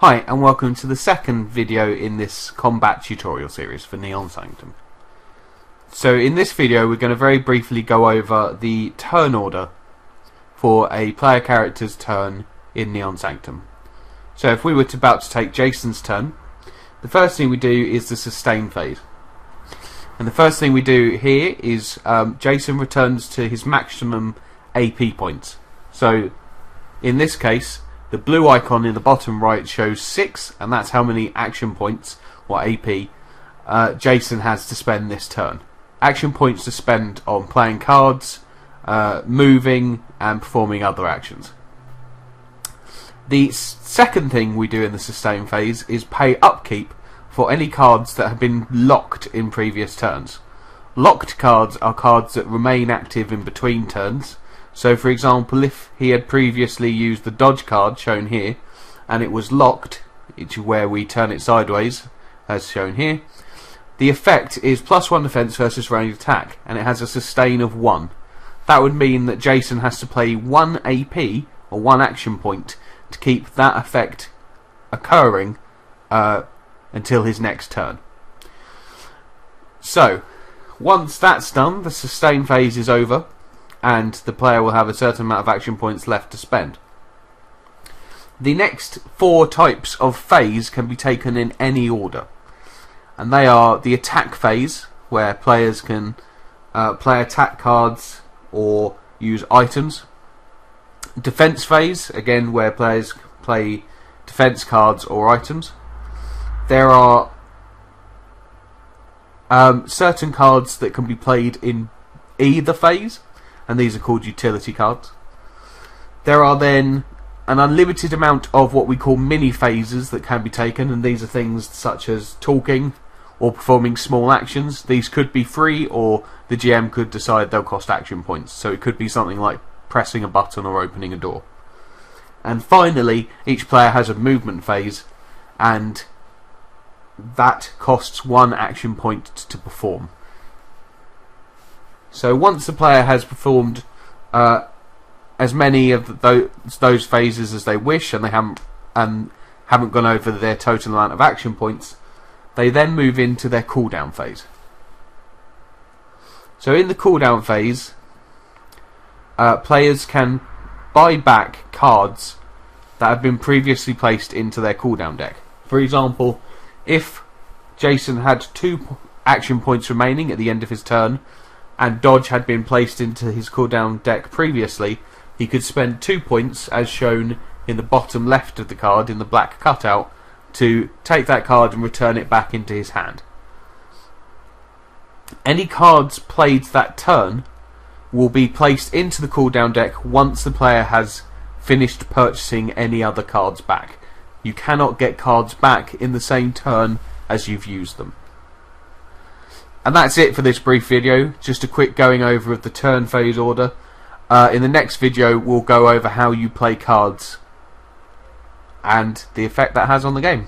Hi and welcome to the second video in this combat tutorial series for Neon Sanctum. So in this video we're going to very briefly go over the turn order for a player character's turn in Neon Sanctum. So if we were about to take Jason's turn, the first thing we do is the sustain phase. And the first thing we do here is Jason returns to his maximum AP points. So in this case the blue icon in the bottom right shows 6, and that's how many action points, or AP, Jason has to spend this turn. Action points to spend on playing cards, moving, and performing other actions. The second thing we do in the sustain phase is pay upkeep for any cards that have been locked in previous turns. Locked cards are cards that remain active in between turns. So for example, if he had previously used the dodge card shown here and it was locked, which is where we turn it sideways as shown here, the effect is +1 defense versus ranged attack, and it has a sustain of 1. That would mean that Jason has to play 1 AP or 1 action point to keep that effect occurring until his next turn. So once that's done, the sustain phase is over and the player will have a certain amount of action points left to spend. The next 4 types of phase can be taken in any order, and they are the attack phase, where players can play attack cards or use items. Defense phase, again where players play defense cards or items. There are certain cards that can be played in either phase, and these are called utility cards. There are then an unlimited amount of what we call mini phases that can be taken, and these are things such as talking or performing small actions. These could be free, or the GM could decide they'll cost action points, so it could be something like pressing a button or opening a door. And finally, each player has a movement phase, and that costs 1 action point to perform. So once the player has performed as many of those phases as they wish, and they haven't gone over their total amount of action points, they then move into their cooldown phase. So in the cooldown phase, players can buy back cards that have been previously placed into their cooldown deck. For example, if Jason had 2 action points remaining at the end of his turn, and dodge had been placed into his cooldown deck previously, he could spend 2 points, as shown in the bottom left of the card in the black cutout, to take that card and return it back into his hand. Any cards played that turn will be placed into the cooldown deck once the player has finished purchasing any other cards back. You cannot get cards back in the same turn as you've used them. And that's it for this brief video, just a quick going over of the turn phase order. In the next video we'll go over how you play cards and the effect that has on the game.